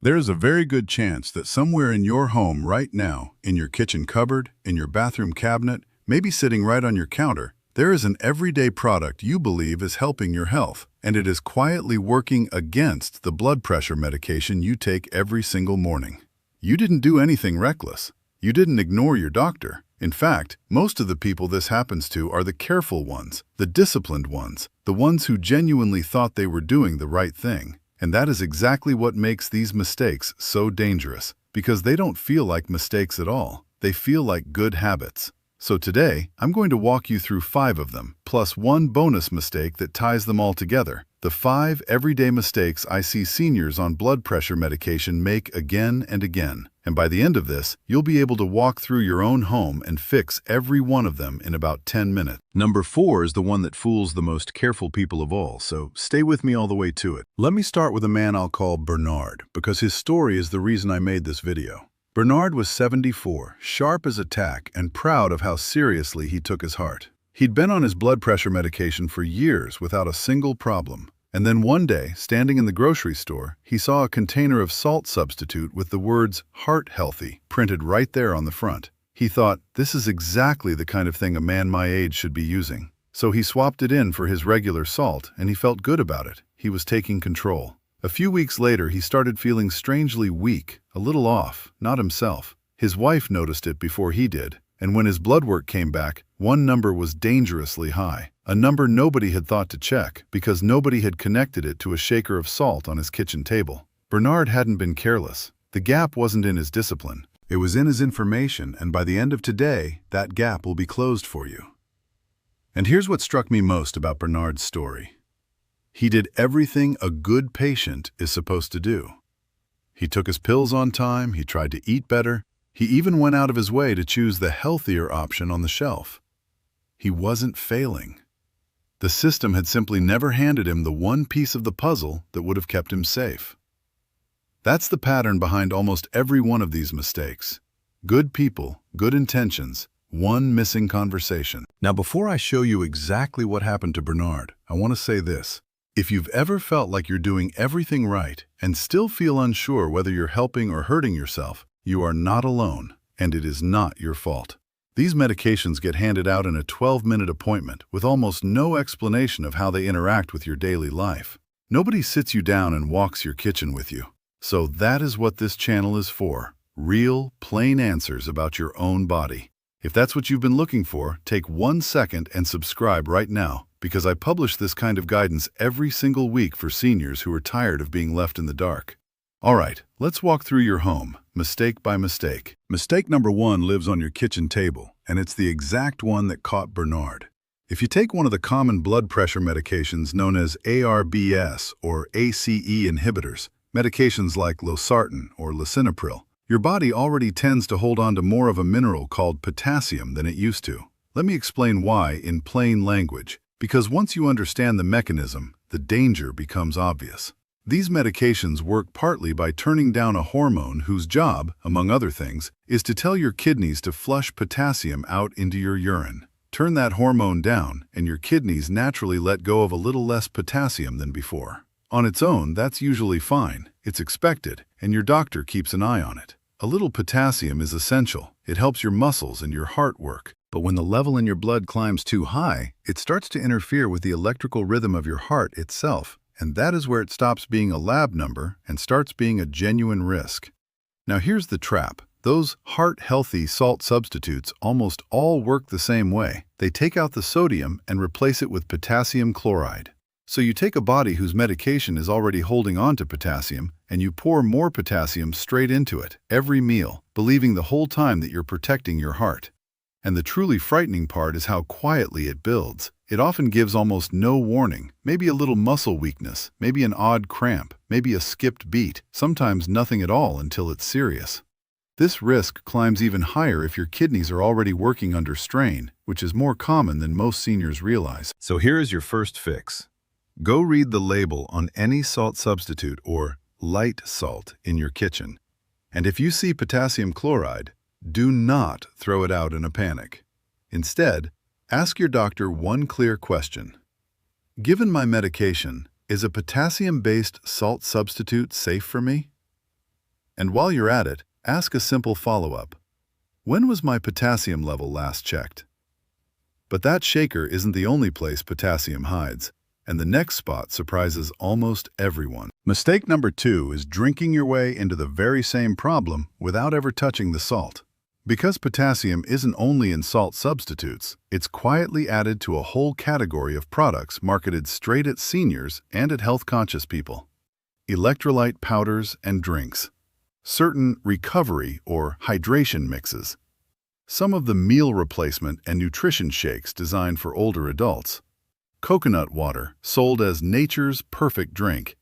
There is a very good chance that somewhere in your home right now, in your kitchen cupboard, in your bathroom cabinet, maybe sitting right on your counter, there is an everyday product you believe is helping your health, and it is quietly working against the blood pressure medication you take every single morning. You didn't do anything reckless. You didn't ignore your doctor. In fact, most of the people this happens to are the careful ones, the disciplined ones, the ones who genuinely thought they were doing the right thing. And that is exactly what makes these mistakes so dangerous, because they don't feel like mistakes at all. They feel like good habits. So today, I'm going to walk you through 5 of them, plus one bonus mistake that ties them all together. The 5 everyday mistakes I see seniors on blood pressure medication make again and again. And by the end of this, you'll be able to walk through your own home and fix every one of them in about 10 minutes. Number 4 is the one that fools the most careful people of all, so stay with me all the way to it. Let me start with a man I'll call Bernard, because his story is the reason I made this video. Bernard was 74, sharp as a tack, and proud of how seriously he took his heart. He'd been on his blood pressure medication for years without a single problem. And then one day, standing in the grocery store, he saw a container of salt substitute with the words "heart healthy" printed right there on the front. He thought, this is exactly the kind of thing a man my age should be using. So he swapped it in for his regular salt, and he felt good about it. He was taking control. A few weeks later, he started feeling strangely weak, a little off, not himself. His wife noticed it before he did, and when his blood work came back, one number was dangerously high. A number nobody had thought to check because nobody had connected it to a shaker of salt on his kitchen table. Bernard hadn't been careless. The gap wasn't in his discipline. It was in his information, and by the end of today, that gap will be closed for you. And here's what struck me most about Bernard's story. He did everything a good patient is supposed to do. He took his pills on time, he tried to eat better, he even went out of his way to choose the healthier option on the shelf. He wasn't failing. The system had simply never handed him the one piece of the puzzle that would have kept him safe. That's the pattern behind almost every one of these mistakes. Good people, good intentions, one missing conversation. Now, before I show you exactly what happened to Bernard, I want to say this. If you've ever felt like you're doing everything right and still feel unsure whether you're helping or hurting yourself, you are not alone, and it is not your fault. These medications get handed out in a 12-minute appointment with almost no explanation of how they interact with your daily life. Nobody sits you down and walks your kitchen with you. So that is what this channel is for. Real, plain answers about your own body. If that's what you've been looking for, take 1 second and subscribe right now, because I publish this kind of guidance every single week for seniors who are tired of being left in the dark. All right, let's walk through your home, mistake by mistake. Mistake number 1 lives on your kitchen table, and it's the exact one that caught Bernard. If you take one of the common blood pressure medications known as ARBS or ACE inhibitors, medications like losartan or lisinopril, your body already tends to hold on to more of a mineral called potassium than it used to. Let me explain why in plain language, because once you understand the mechanism, the danger becomes obvious. These medications work partly by turning down a hormone whose job, among other things, is to tell your kidneys to flush potassium out into your urine. Turn that hormone down, and your kidneys naturally let go of a little less potassium than before. On its own, that's usually fine. It's expected, and your doctor keeps an eye on it. A little potassium is essential. It helps your muscles and your heart work. But when the level in your blood climbs too high, it starts to interfere with the electrical rhythm of your heart itself. And that is where it stops being a lab number and starts being a genuine risk. Now here's the trap. Those heart-healthy salt substitutes almost all work the same way. They take out the sodium and replace it with potassium chloride. So you take a body whose medication is already holding on to potassium, and you pour more potassium straight into it, every meal, believing the whole time that you're protecting your heart. And the truly frightening part is how quietly it builds. It often gives almost no warning, maybe a little muscle weakness, maybe an odd cramp, maybe a skipped beat, sometimes nothing at all until it's serious. This risk climbs even higher if your kidneys are already working under strain, which is more common than most seniors realize. So here is your first fix. Go read the label on any salt substitute or light salt in your kitchen. And if you see potassium chloride, do not throw it out in a panic. Instead, ask your doctor one clear question. Given my medication, is a potassium-based salt substitute safe for me? And while you're at it, ask a simple follow-up. When was my potassium level last checked? But that shaker isn't the only place potassium hides, and the next spot surprises almost everyone. Mistake number 2 is drinking your way into the very same problem without ever touching the salt. Because potassium isn't only in salt substitutes, it's quietly added to a whole category of products marketed straight at seniors and at health-conscious people. Electrolyte powders and drinks. Certain recovery or hydration mixes. Some of the meal replacement and nutrition shakes designed for older adults. Coconut water, sold as nature's perfect drink.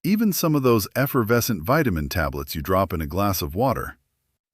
Even some of those effervescent vitamin tablets you drop in a glass of water.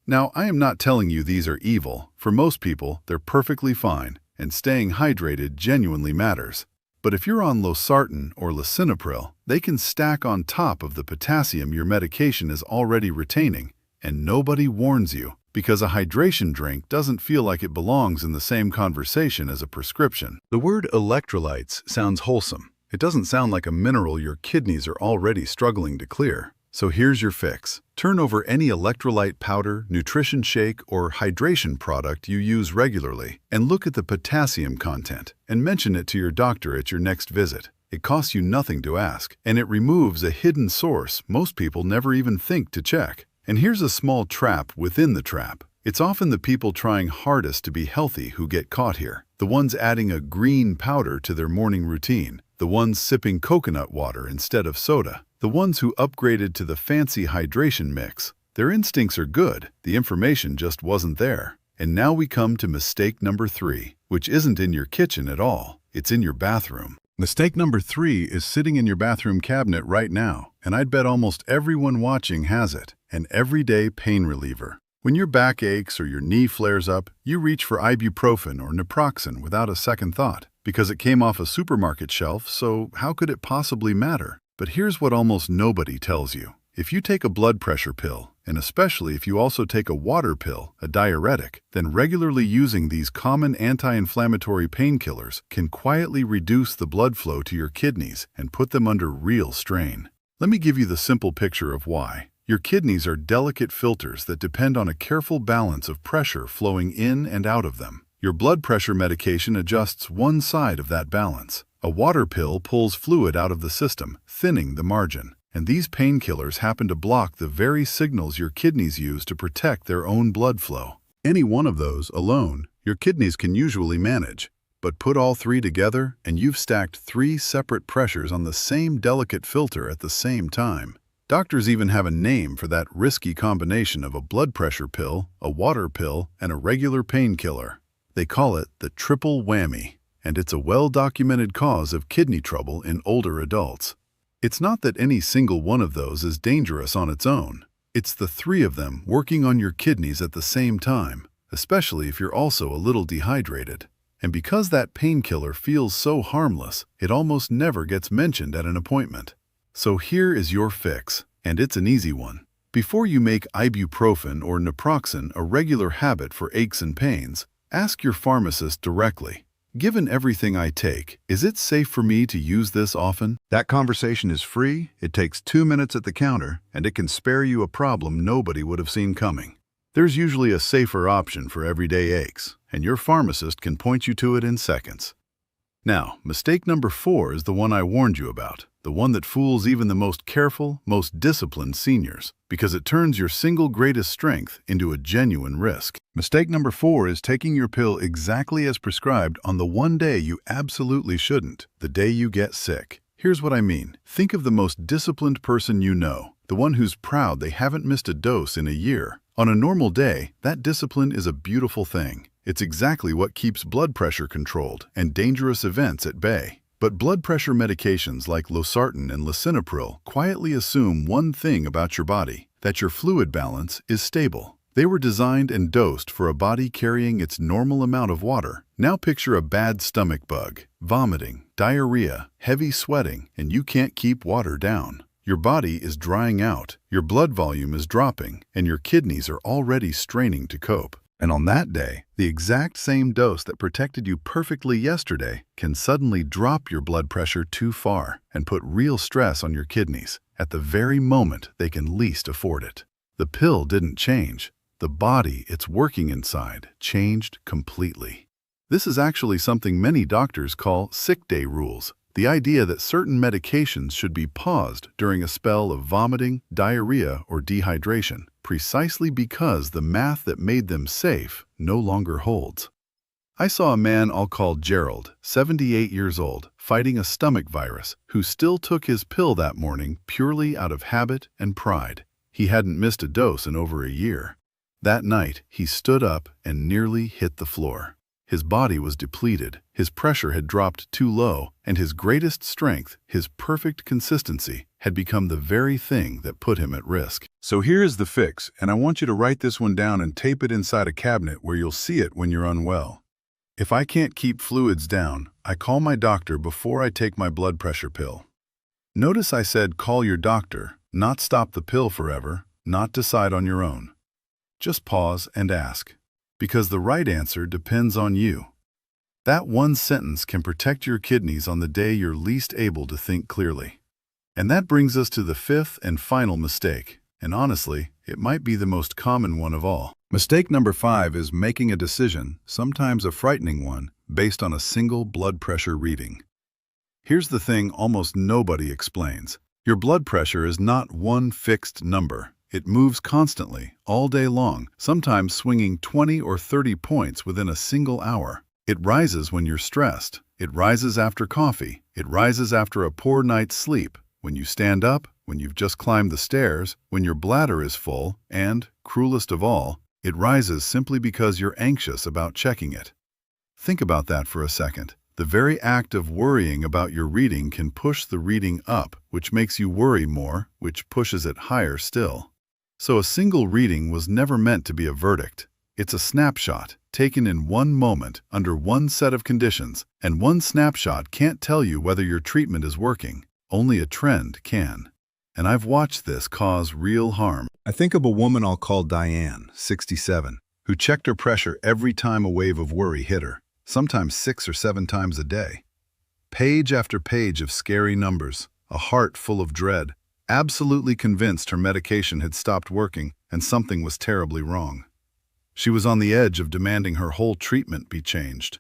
Now, I am not telling you these are evil. For most people, they're perfectly fine, and staying hydrated genuinely matters. But if you're on losartan or lisinopril, they can stack on top of the potassium your medication is already retaining, and nobody warns you, because a hydration drink doesn't feel like it belongs in the same conversation as a prescription. The word electrolytes sounds wholesome. It doesn't sound like a mineral your kidneys are already struggling to clear. So here's your fix. Turn over any electrolyte powder, nutrition shake, or hydration product you use regularly and look at the potassium content and mention it to your doctor at your next visit. It costs you nothing to ask, and it removes a hidden source most people never even think to check. And here's a small trap within the trap. It's often the people trying hardest to be healthy who get caught here. The ones adding a green powder to their morning routine. The ones sipping coconut water instead of soda. The ones who upgraded to the fancy hydration mix. Their instincts are good, the information just wasn't there. And now we come to mistake number 3, which isn't in your kitchen at all, it's in your bathroom. Mistake number 3 is sitting in your bathroom cabinet right now, and I'd bet almost everyone watching has it, an everyday pain reliever. When your back aches or your knee flares up, you reach for ibuprofen or naproxen without a second thought, because it came off a supermarket shelf, so how could it possibly matter? But here's what almost nobody tells you. If you take a blood pressure pill, and especially if you also take a water pill, a diuretic, then regularly using these common anti-inflammatory painkillers can quietly reduce the blood flow to your kidneys and put them under real strain. Let me give you the simple picture of why. Your kidneys are delicate filters that depend on a careful balance of pressure flowing in and out of them. Your blood pressure medication adjusts one side of that balance. A water pill pulls fluid out of the system, thinning the margin. And these painkillers happen to block the very signals your kidneys use to protect their own blood flow. Any one of those alone, your kidneys can usually manage. But put all 3 together, and you've stacked 3 separate pressures on the same delicate filter at the same time. Doctors even have a name for that risky combination of a blood pressure pill, a water pill, and a regular painkiller. They call it the triple whammy, and it's a well-documented cause of kidney trouble in older adults. It's not that any single one of those is dangerous on its own. It's the 3 of them working on your kidneys at the same time, especially if you're also a little dehydrated. And because that painkiller feels so harmless, it almost never gets mentioned at an appointment. So here is your fix, and it's an easy one. Before you make ibuprofen or naproxen a regular habit for aches and pains, ask your pharmacist directly. Given everything I take, is it safe for me to use this often? That conversation is free, it takes 2 minutes at the counter, and it can spare you a problem nobody would have seen coming. There's usually a safer option for everyday aches, and your pharmacist can point you to it in seconds. Now, mistake number 4 is the one I warned you about, the one that fools even the most careful, most disciplined seniors, because it turns your single greatest strength into a genuine risk. Mistake number 4 is taking your pill exactly as prescribed on the one day you absolutely shouldn't, the day you get sick. Here's what I mean. Think of the most disciplined person you know, the one who's proud they haven't missed a dose in a year. On a normal day, that discipline is a beautiful thing. It's exactly what keeps blood pressure controlled and dangerous events at bay. But blood pressure medications like losartan and lisinopril quietly assume one thing about your body, that your fluid balance is stable. They were designed and dosed for a body carrying its normal amount of water. Now picture a bad stomach bug, vomiting, diarrhea, heavy sweating, and you can't keep water down. Your body is drying out, your blood volume is dropping, and your kidneys are already straining to cope. And on that day, the exact same dose that protected you perfectly yesterday can suddenly drop your blood pressure too far and put real stress on your kidneys at the very moment they can least afford it. The pill didn't change. The body it's working inside changed completely. This is actually something many doctors call sick day rules, the idea that certain medications should be paused during a spell of vomiting, diarrhea, or dehydration, precisely because the math that made them safe no longer holds. I saw a man I'll call Gerald, 78 years old, fighting a stomach virus, who still took his pill that morning purely out of habit and pride. He hadn't missed a dose in over a year. That night, he stood up and nearly hit the floor. His body was depleted, his pressure had dropped too low, and his greatest strength, his perfect consistency, had become the very thing that put him at risk. So here is the fix, and I want you to write this one down and tape it inside a cabinet where you'll see it when you're unwell. If I can't keep fluids down, I call my doctor before I take my blood pressure pill. Notice I said call your doctor, not stop the pill forever, not decide on your own. Just pause and ask, because the right answer depends on you. That one sentence can protect your kidneys on the day you're least able to think clearly. And that brings us to the fifth and final mistake, and honestly, it might be the most common one of all. Mistake number 5 is making a decision, sometimes a frightening one, based on a single blood pressure reading. Here's the thing almost nobody explains. Your blood pressure is not one fixed number. It moves constantly, all day long, sometimes swinging 20 or 30 points within a single hour. It rises when you're stressed. It rises after coffee. It rises after a poor night's sleep, when you stand up, when you've just climbed the stairs, when your bladder is full, and, cruelest of all, it rises simply because you're anxious about checking it. Think about that for a second. The very act of worrying about your reading can push the reading up, which makes you worry more, which pushes it higher still. So a single reading was never meant to be a verdict. It's a snapshot, taken in one moment, under one set of conditions, and one snapshot can't tell you whether your treatment is working. Only a trend can. And I've watched this cause real harm. I think of a woman I'll call Diane, 67, who checked her pressure every time a wave of worry hit her, sometimes 6 or 7 times a day. Page after page of scary numbers, a heart full of dread, absolutely convinced her medication had stopped working and something was terribly wrong. She was on the edge of demanding her whole treatment be changed.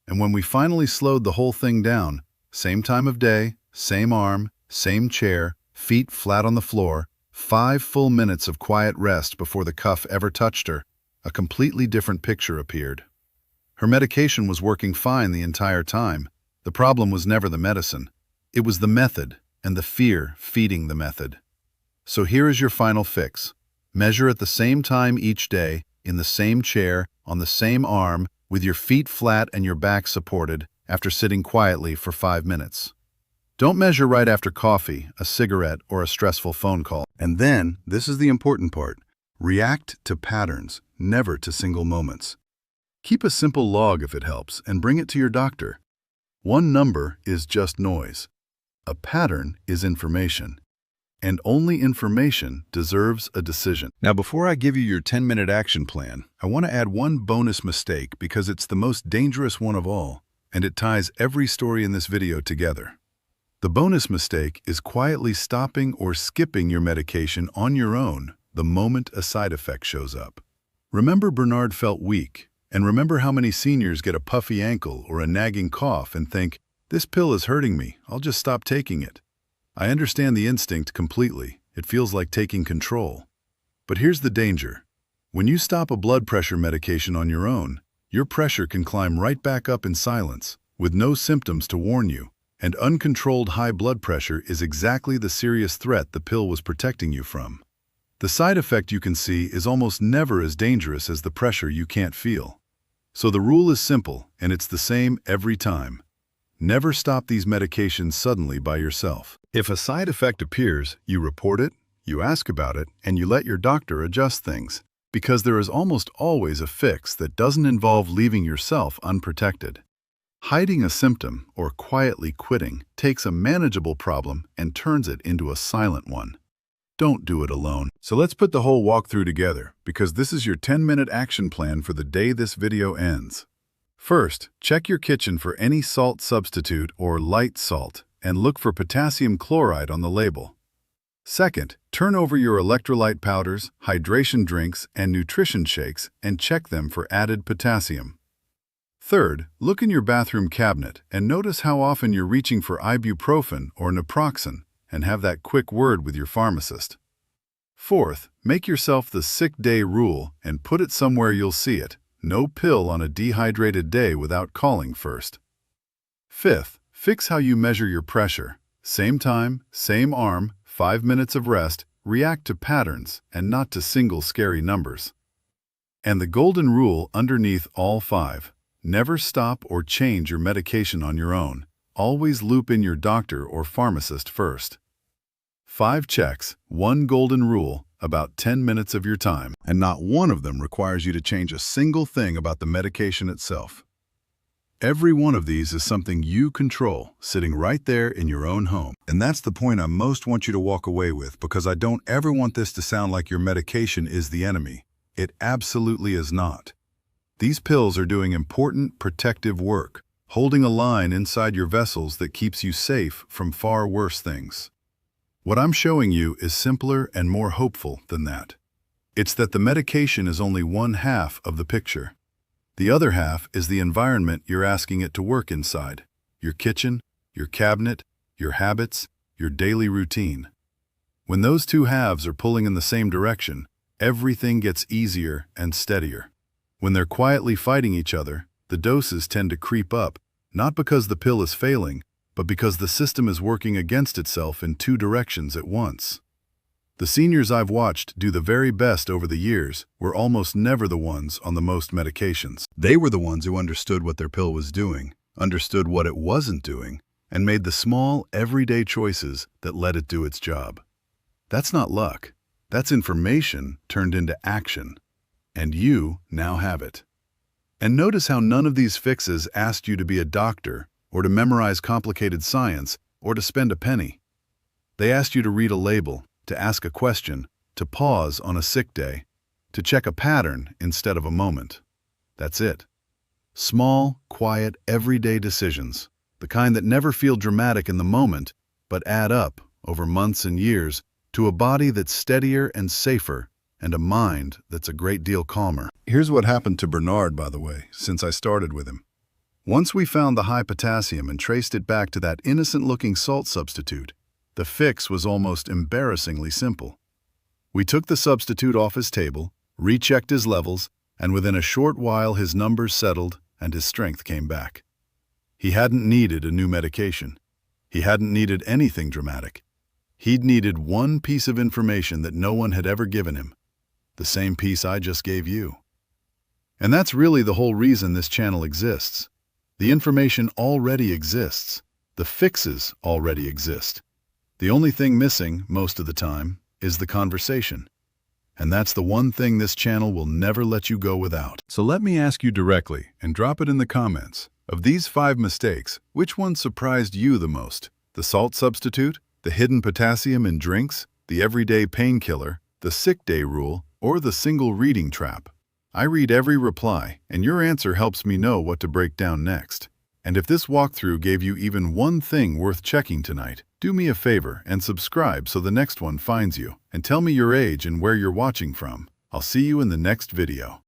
And when we finally slowed the whole thing down, same time of day, same arm, same chair, feet flat on the floor, 5 full minutes of quiet rest before the cuff ever touched her, a completely different picture appeared. Her medication was working fine the entire time. The problem was never the medicine. It was the method, and the fear feeding the method. So here is your final fix. Measure at the same time each day, in the same chair, on the same arm, with your feet flat and your back supported, after sitting quietly for 5 minutes. Don't measure right after coffee, a cigarette, or a stressful phone call. And then, this is the important part, react to patterns, never to single moments. Keep a simple log if it helps, and bring it to your doctor. One number is just noise. A pattern is information, and only information deserves a decision. Now, before I give you your 10-minute action plan, I want to add one bonus mistake because it's the most dangerous one of all, and it ties every story in this video together. The bonus mistake is quietly stopping or skipping your medication on your own the moment a side effect shows up. Remember Bernard felt weak, and remember how many seniors get a puffy ankle or a nagging cough and think, "This pill is hurting me, I'll just stop taking it." I understand the instinct completely. It feels like taking control. But here's the danger. When you stop a blood pressure medication on your own, your pressure can climb right back up in silence, with no symptoms to warn you. And uncontrolled high blood pressure is exactly the serious threat the pill was protecting you from. The side effect you can see is almost never as dangerous as the pressure you can't feel. So the rule is simple, and it's the same every time. Never stop these medications suddenly by yourself. If a side effect appears, you report it, you ask about it, and you let your doctor adjust things, because there is almost always a fix that doesn't involve leaving yourself unprotected. Hiding a symptom or quietly quitting takes a manageable problem and turns it into a silent one. Don't do it alone. So let's put the whole walkthrough together, because this is your 10-minute action plan for the day this video ends. First, check your kitchen for any salt substitute or light salt, and look for potassium chloride on the label. Second, turn over your electrolyte powders, hydration drinks, and nutrition shakes and check them for added potassium. Third, look in your bathroom cabinet and notice how often you're reaching for ibuprofen or naproxen and have that quick word with your pharmacist. Fourth, make yourself the sick day rule and put it somewhere you'll see it. No pill on a dehydrated day without calling first. Fifth, fix how you measure your pressure. Same time, same arm, 5 minutes of rest, react to patterns and not to single scary numbers. And the golden rule underneath all 5. Never stop or change your medication on your own. Always loop in your doctor or pharmacist first. 5 checks, 1 golden rule, about 10 minutes of your time. And not one of them requires you to change a single thing about the medication itself. Every one of these is something you control, sitting right there in your own home. And that's the point I most want you to walk away with, because I don't ever want this to sound like your medication is the enemy. It absolutely is not. These pills are doing important protective work, holding a line inside your vessels that keeps you safe from far worse things. What I'm showing you is simpler and more hopeful than that. It's that the medication is only one half of the picture. The other half is the environment you're asking it to work inside: your kitchen, your cabinet, your habits, your daily routine. When those two halves are pulling in the same direction, everything gets easier and steadier. When they're quietly fighting each other, the doses tend to creep up, not because the pill is failing, but because the system is working against itself in 2 directions at once. The seniors I've watched do the very best over the years were almost never the ones on the most medications. They were the ones who understood what their pill was doing, understood what it wasn't doing, and made the small, everyday choices that let it do its job. That's not luck. That's information turned into action. And you now have it. And notice how none of these fixes asked you to be a doctor, or to memorize complicated science, or to spend a penny. They asked you to read a label, to ask a question, to pause on a sick day, to check a pattern instead of a moment. That's it. Small, quiet, everyday decisions, the kind that never feel dramatic in the moment, but add up, over months and years, to a body that's steadier and safer, and a mind that's a great deal calmer. Here's what happened to Bernard, by the way, since I started with him. Once we found the high potassium and traced it back to that innocent-looking salt substitute, the fix was almost embarrassingly simple. We took the substitute off his table, rechecked his levels, and within a short while his numbers settled and his strength came back. He hadn't needed a new medication. He hadn't needed anything dramatic. He'd needed one piece of information that no one had ever given him, the same piece I just gave you. And that's really the whole reason this channel exists. The information already exists. The fixes already exist. The only thing missing, most of the time, is the conversation. And that's the one thing this channel will never let you go without. So let me ask you directly, and drop it in the comments. Of these 5 mistakes, which one surprised you the most? The salt substitute? The hidden potassium in drinks? The everyday painkiller? The sick day rule? Or the single reading trap? I read every reply, and your answer helps me know what to break down next. And if this walkthrough gave you even one thing worth checking tonight, do me a favor and subscribe so the next one finds you, and tell me your age and where you're watching from. I'll see you in the next video.